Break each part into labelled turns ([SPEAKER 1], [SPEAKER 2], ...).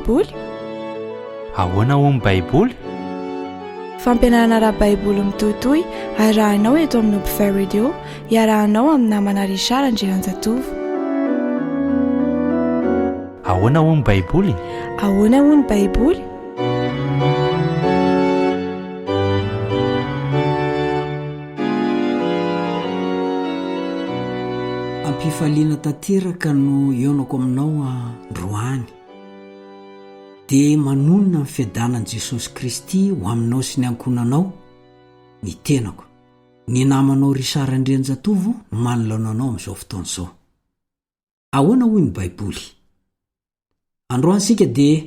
[SPEAKER 1] baiboly?
[SPEAKER 2] Ahoana ho ny baiboly?
[SPEAKER 1] Fampianarana ara-baiboly mitohitohy arahanao eto amin'ny Obfer Radio, iarahanao amin'ny namana Richard Andrianjatovo.
[SPEAKER 2] Ahoana ho ny baiboly?
[SPEAKER 1] Ahoana ho ny baiboly?
[SPEAKER 3] Ampifaliana tanteraka no ionako aminao androany dia manonona ny fiadanan'i Jesosy Kristy ho aminao sy ny ankonanao ny tenako. Ny namanao Richard Andrianjatovo no manoloananao amin'izao fotoana izao. Ahoana hoy ny baiboly? Androany sika dia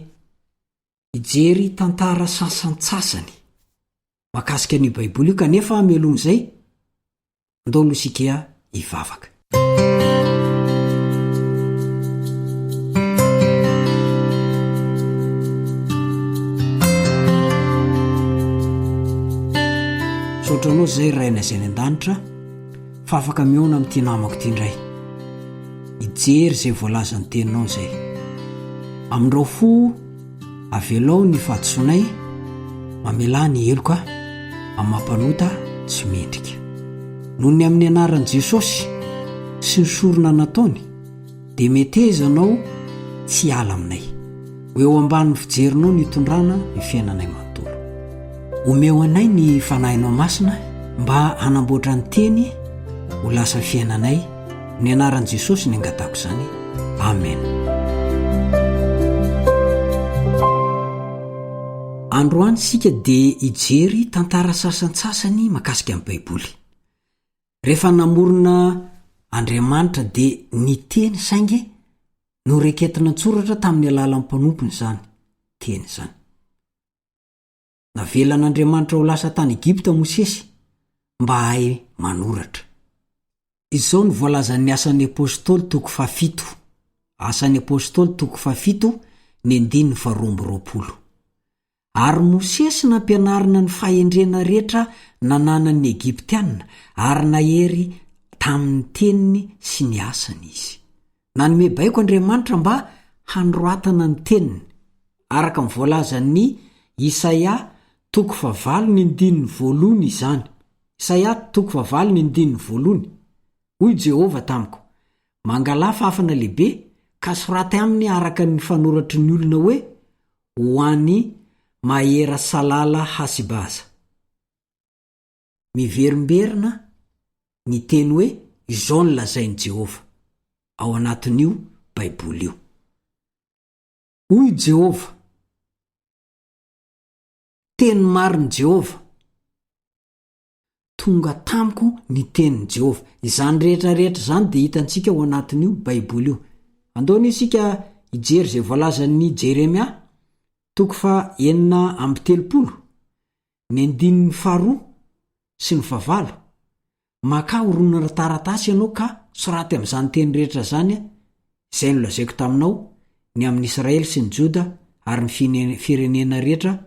[SPEAKER 3] hijery tantara sasantsasany mahakasika ny baiboly io, kanefa amelon'izay andao aloha isika hivavaka. Saotranao zay raina izay ny an-danitra fa afaka miona amin'ity namako ity indray, hijery izay voalaza ny teninao izay. Amin'irao fo avelao ny fahadisoanay, mamela ny heloka amin'ny mampanota tsy mendrika. Noho ny amin'ny anaran'i Jesosy sy ny sorona nataony dia metezanao tsy ala aminay, ho eo ambanin'ny fijerinao ny tondrana ny fiainanay manontolo. Omeo anay ny fanahinao masina mba hanamboatra ny teny ho lasa fiainanay, ny anaran'i Jesosy ny angatako izany. Amen. Androany sika dia hijery tantara sasantsasany mahakasika amin'ny baiboly. Rehefa namorona Andriamanitra dia ny teny saingy noreketina an-tsoratra tamin'ny alalan'ny mpanompony izany teny izany. Navelan'Andriamanitra ho lasa tany Egipta Mosesy mba hahay manoratra. Izao ny voalazan'ny asan'ny apôstôly toko 7, asan'ny apôstôly toko 7 ny 2:20. Ary Mosesy nampianarina ny fahendrena rehetra nananan'ny Egiptianina ary nahery tamin'ny teniny sy ny asany izy. Nanome baiko Andriamanitra mba handroatana ny teniny araka ny voalazan'ny Isaia toko 4:20 izany. Isaia toko 4:20. Hoy Jehova tamiko: mangala fafana lehibe ka soraty aminy araka ny fanoratry ny olona hoe ho an'ny Mahera Salala Hasibaza. Miverimberina ny teny hoe izao ny lazain'i Jehova ao anatin'io baiboly io. Hoy Jehova, teny marin'i Jehova, tonga tamiko ny tenin'i Jehova. Izany rehetrarehetra izany dia hitantsika ao anatin'io baiboly io. Andaony isika hijery izay voalazan'ny Jeremia toko 9:30, ny 2 sy ny 9. Maka horonana taratasy ianao ka soraty amin'izany teny rehetra izany izay nolazaiko taminao ny amin'ny Israely sy ny Joda ary ny firenena rehetra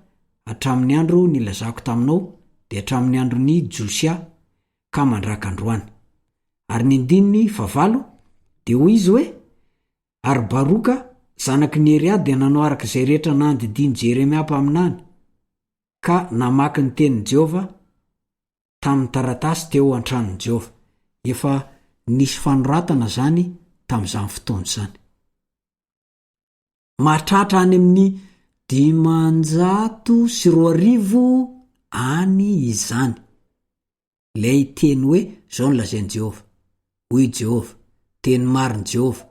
[SPEAKER 3] hatramin'ny andro nilazako taminao dia hatramin'ny andron'ny Josia ka mandraka androany. Ary ny 9 dia hoy izy hoe, ary Baroka zanaky Neria dia nanao araka izay rehetra nandidiny Jeremia mpaminany ka namaky ny tenin'i Jehova tamin'ny taratasy teo an-tranon'i Jehova. Efa nisy fanoratana zany tamin'izany fotoana izany. Mahatratra any amin'ny 520 any izany ilay teny hoe izao ny lazain'i Jehova. Hoy Jehova, teny marin'i Jehova,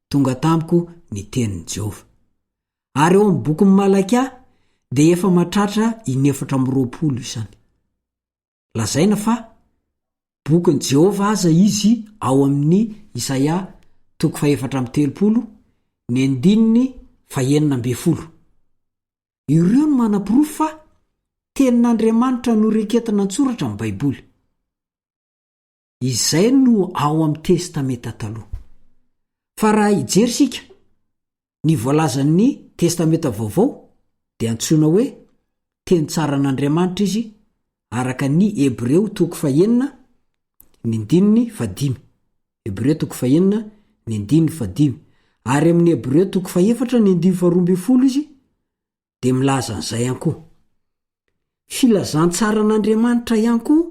[SPEAKER 3] tonga tamiko ny tenin'i Jehova. Ary eo amin'ny bokin'ny Malakia dia efa mahatratra 420 izany. Lazaina fa bokin'i Jehova aza izy ao amin'ny Isaia toko 4:30 ny 9:20. Ireo no manam-pirofo fa tenin'Andriamanitra no reketina an-tsoratra amin'ny baiboly. Izay no ao amin'ny testamenta taloha. Fa raha hijery sika ny voalazan'ny testamenta vaovao dia antsoina hoe teny tsara n'Andriamanitra izy araka ny Hebreo toko 9 ny 9:5. Hebreo toko 9 ny 9:5. ary amin'ny Hebreo 4:12 izy de milaza an'izay ihany koa. Filazantsara an'Andriamanitra ihany koa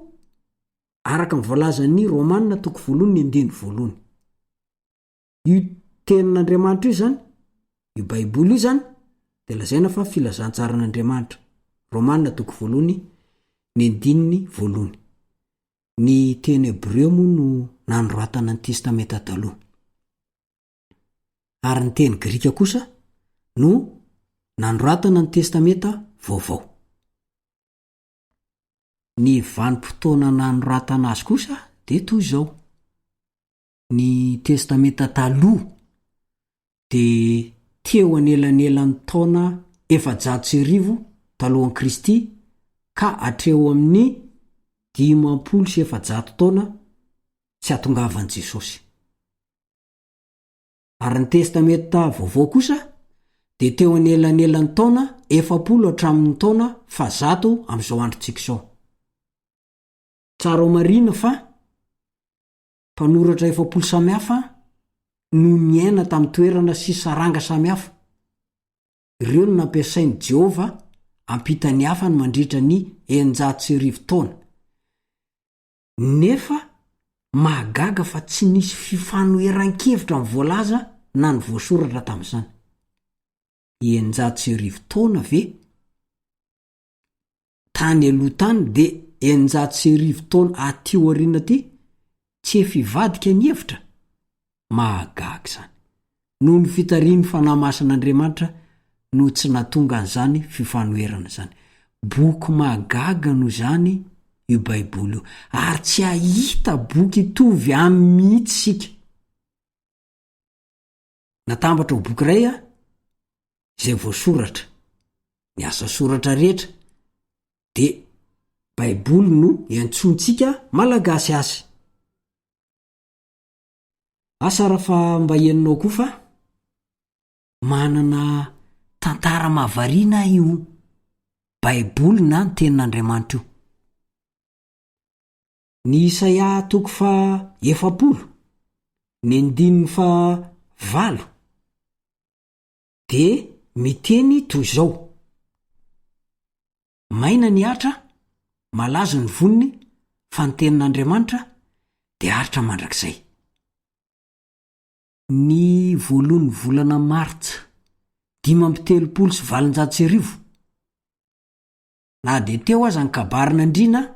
[SPEAKER 3] araka ny voalazan'ny Romanina 1:1. Io tenin'Andriamanitra io zany, io Baiboly io zany de lazaina fa filazantsara an'Andriamanitra. Romanina 1:1. Ny teny Hebreo moa no nanoratana ny testamenta taloha. Ary ny teny Grika kosa no nanoratana ny testamenta vaovao. Ny vanim-potoana nanoratana azy kosa de toy izao. Ny testamenta taloha de teo anelanelan'ny taona 700 talohan'i Kristy ka hatreo amin'ny 500 taona tsy hahatongavan'i Jesosy. Ary ny testamenta vaovao kosa de teo anelanelan'ny taona 70 hatramin'ny taona 100 amin'izao androntsika izao. Tsara ho marina fa mpanoratra 70 samihafa no niaina tamin'ny toerana sy saranga samihafa. Ireo no nampiasain'i Jehova ampita ny hafa ny mandritra ny 600 taona. Nefa mahagaga fa tsy nisy fifanoheran-kevitra amin'ny voalaza na ny voasoratra tamin'izany. 600 taona ve? Tany aloha tany de 600 taona aty aoriana aty tsy efivadika ny hevitra. Mahagaga zany. Noho ny fitarian'ny fanahy masin'Andriamanitra no tsy nahatonga an'izany fifanoherana zany. Boky mahagaga no zany io Baiboly io, ary tsy ahita boky tovy aminy mihitsy sika. Natambatra ho boky iray izay voasoratra, ny asa soratra rehetra de Baiboly no iantsontsika malagasy azy. Asa rafa mba henonao koa fa manana tantara mahavariana io Baiboly na ny tenin'Andriamanitra io. Ny Isaia 70, ny 9:9 de miteny toy izao: maina ny atra, malazo ny voniny, fa ny tenin'Andriamanitra de aritra mandrakizay. Ny voalohan'ny volana Martsa 5:390 na de teo aza ny kabarin'Andriana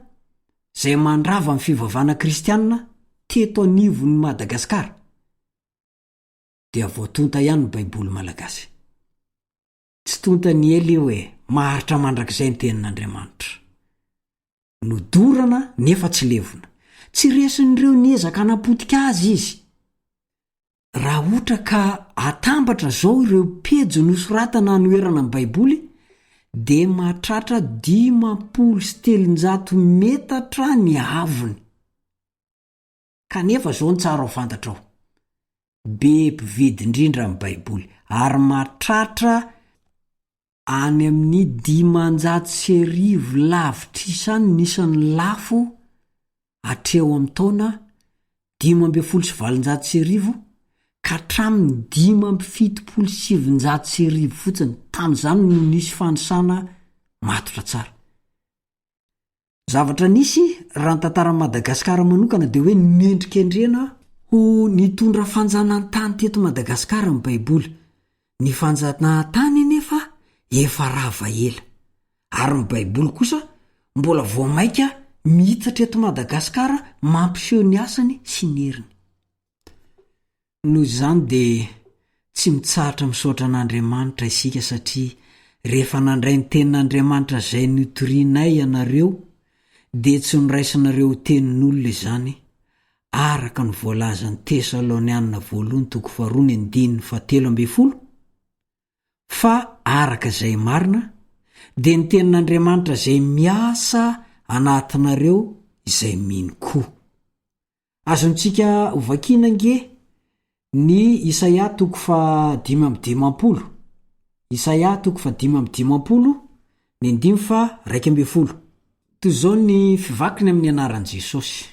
[SPEAKER 3] zay mandrava amin'ny fivavahana kristianina teto anivon'ny Madagasikara dia voatonta ihany ny Baiboly malagasy. Tsy tonta ny ela eo maharitra mandrakizay ny tenin'Andriamanitra. Nodorana nefa tsy levona. Tsy resin'ireo niezaka hanapotika azy izy. Raha ohatra ka atambatra zao ireo pejy nosoratana anoherana ny Baiboly de mahatratra 500 metatra ny avony. Kanefa zao ny tsara ho fantatra ao. Be mpividy indrindra ny Baiboly ary mahatratra any amin'ny 500,000 lavitra isany nisan'ny lafo hatreo amin'ny taona 5,700,000 ka hatramin'ny 5,700,000 fotsiny. Tamin'izany no nisy fanosana matotra tsara. Zavatra nisy raha ny tantaran'i Madagasikara manokana de hoe nendrikendrena ho nitondra fanjanahantany teto Madagasikara ny Baiboly. Ny fanjanahantany nefa efa rava ela. Ary ny Baiboly kosa mbola vao maika mihitsatra eto Madagasikara mampiseho ny asany sy ny heriny. Noho izany de tsy mitsahatra misaotra an'Andriamanitra isika satria rehefa nandray ny tenin'Andriamanitra izay notorianay ianareo de tsy noraisinareo tenin'olona izany araka ny voalazan'ny Tesalonianina 2:2-7 fa araka izay marina de ny tenin'Andriamanitra izay miasa anatinareo izay mino koa. Azontsika hovakiana nge ny Isaia 5:5. Isaia 5:5, ny 9:12. Toy izao ny fivakiny amin'ny anaran'i Jesosy: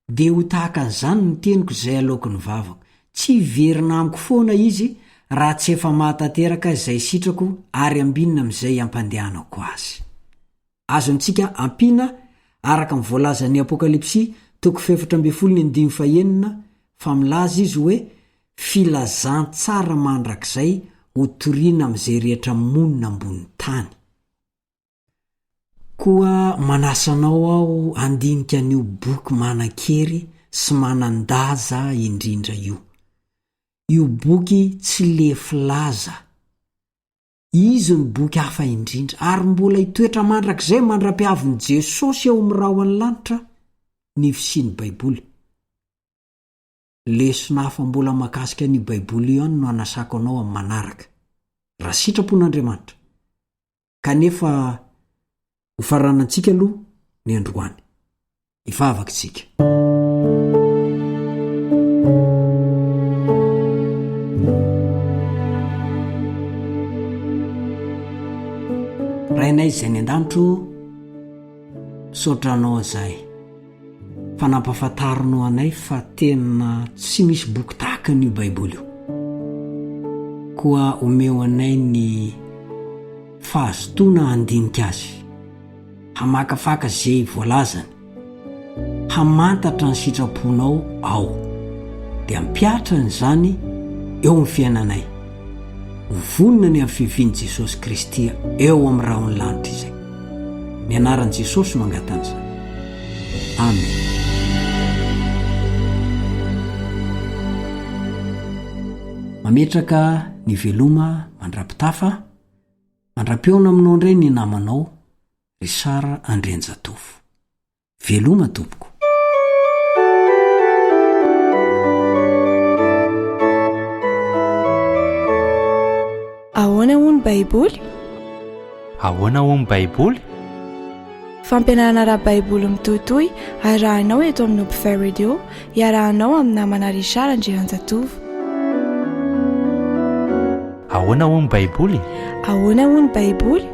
[SPEAKER 3] de ho tahaka an'izany ny teniko izay aloky ny vavako, tsy verina amiko foana izy raha tsy efa mahatateraka izay sitrako ary ambinina amin'izay ampandehanako azy. Azontsika ampiana araka mivoalazan'ny apokalipsy 7:9 fa milaza izy hoe filazantsara mandrakizay hotoriana amin'izay rehetra monina ambonin'ny tany. Koa manasanao aho andinika an'io boky manan-kery sy manan-daza indrindra io. Io boky tsy le filaza. Izy ny boky hafa indrindra ary mbola hitoetra mandrakizay mandra-piavin'i Jesosy eo amin'ny rahona lanitra ny fisiany Baiboly. Lesona hafa mbola mahakasika ny Baiboly io ihany no anasako anao amin'ny manaraka. Raha sitrapon'Andriamanitra. Kanefa ho faranantsika aloha ny androany. Hivavakintsika. Rainay izay ny an-danitro, sotranao izay. Fa nampafantarinao anay fa tena tsy misy boky tahaka n'io Baiboly io. Koa omeo anay ny fahazotoana handinika azy, hamakafaka izay voalazany, hamantatra ny sitraponao ao, dia hampiatra n'izany eo amin'ny fiainanay. Vonina ny amin'ny fivian'i Jesosy Kristy eo amin'ny rahony lanitra izay. Ny anaran'i Jesosy no angatan'izany. Amen. Mametraka ny veloma mandrapitafa, mandra-peona aminao indray ny namanao Risara Andrenjatovo. Veloma tompoko.
[SPEAKER 1] Ahoana hono Baiboly?
[SPEAKER 2] Ahoana hono Baiboly?
[SPEAKER 1] Fampianarana ara-Baiboly mitohitohy arahanao eto amin'ny Upfare Radio, iarahanao amin'ny namana Risara Andrenjatovo.
[SPEAKER 2] Ahoana hono Baiboly?
[SPEAKER 1] Ahoana hono Baiboly?